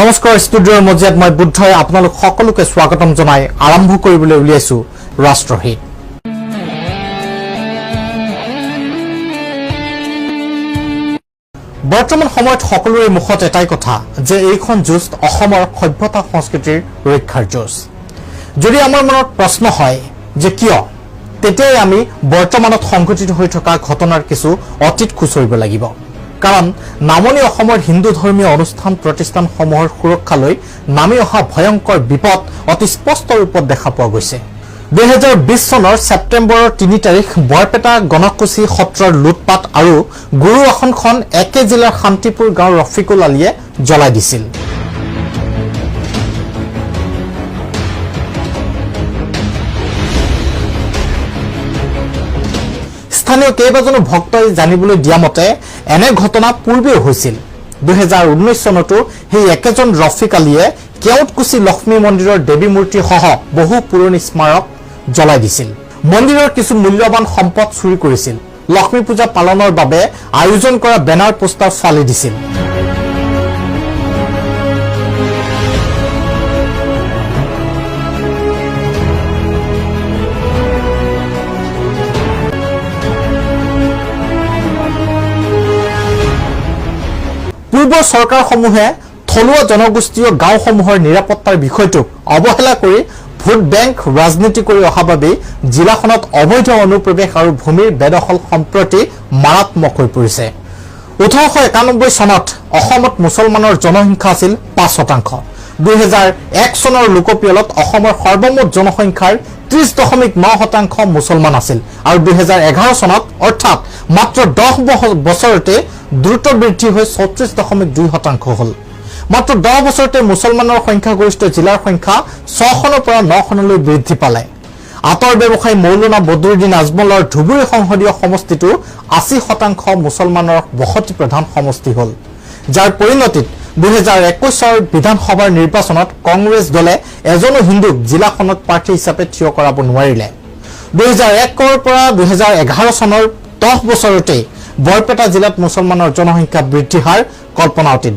নমস্কাৰ ষ্টুডিঅ'ৰ মজিয়াত মই বুদ্ধই আপোনালোক সকলোকে স্বাগতম জনাই আৰম্ভ কৰিবলৈ উলিয়াইছো ৰাষ্ট্ৰহিত। বৰ্তমান সময়ত সকলোৰে মুখত এটাই কথা যে এইখন যুঁজ অসমৰ সভ্যতা সংস্কৃতিৰ ৰক্ষাৰ যুঁজ। যদি আমাৰ মনত প্ৰশ্ন হয় যে কিয়, তেতিয়াই আমি বৰ্তমানত সংঘটিত হৈ থকা ঘটনাৰ কিছু অতীত খুচৰিব লাগিব। কাৰণ নামনি অসমৰ হিন্দু ধৰ্মীয় অনুষ্ঠান প্ৰতিষ্ঠানসমূহৰ সুৰক্ষালৈ নামি অহা ভয়ংকৰ বিপদ অতি স্পষ্ট ৰূপত দেখা পোৱা গৈছে। 2020 চনৰ ছেপ্টেম্বৰৰ 3 তাৰিখ বৰপেটা গণকুচি সত্ৰৰ লুটপাট আৰু গুৰু আসনখন একে জিলাৰ শান্তিপুৰ গাঁৱৰ ৰফিকুল আলীয়ে জ্বলাই দিছিল। স্থানীয় কেইবাজনো ভক্তই জানিবলৈ দিয়া মতে এনে ঘটনা পূৰ্বেও হৈছিল। 2019 চনতো সেই একেজন ৰফিক আলীয়ে কেওটকুচি লক্ষ্মী মন্দিৰৰ দেৱী মূৰ্তিসহ বহু পুৰণি স্মাৰক জ্বলাই দিছিল। মন্দিৰৰ কিছু মূল্যৱান সম্পদ চুৰি কৰিছিল। লক্ষ্মী পূজা পালনৰ বাবে আয়োজন কৰা বেনাৰ পোষ্টাৰ ফালি দিছিল। পূৰ্বৰ চৰকাৰসমূহে থলুৱা জনগোষ্ঠীয় গাঁওসমূহৰ নিৰাপত্তাৰ বিষয়টোক অৱহেলা কৰি ভোট বেংক ৰাজনীতি কৰি অহা বাবে জিলাখনত অবৈধ অনুপ্ৰৱেশ আৰু ভূমিৰ বেদখল সম্প্ৰতি মাৰাত্মক হৈ পৰিছে। 1891 চনত অসমত মুছলমানৰ জনসংখ্যা আছিল 5%। 2001 চনৰ লোকপিয়লত অসমৰ সৰ্বমুঠ জনসংখ্যাৰ 30.9% মুছলমান আছিল আৰু 2011 চনত অৰ্থাৎ মাত্ৰ 10 বছৰতে দ্ৰুত বৃদ্ধি হৈ 34.2% হ'ল। মাত্ৰ 10 বছৰতে মুছলমানৰ সংখ্যাগৰিষ্ঠ জিলাৰ সংখ্যা 6খনৰ পৰা 9খনলৈ বৃদ্ধি পালে। আতৰ ব্যৱসায়ী মৌলানা বদৰুদ্দিন আজমলৰ ধুবুৰী সংসদীয় সমষ্টিটো 80% মুছলমানৰ বসতি প্ৰধান সমষ্টি হ'ল, যাৰ পৰিণতিত 2021 বিধানসভাৰ নিৰ্বাচনত কংগ্ৰেছ দলে এজনো হিন্দুক জিলাখনত প্ৰাৰ্থী হিচাপে থিয় কৰাব নোৱাৰিলে। 2001 পৰা 2011 চনৰ 10 বছৰতে বৰপেটা জিলাত মুছলমানৰ জনসংখ্যা বৃদ্ধিৰ হাৰ কল্পনাতীত।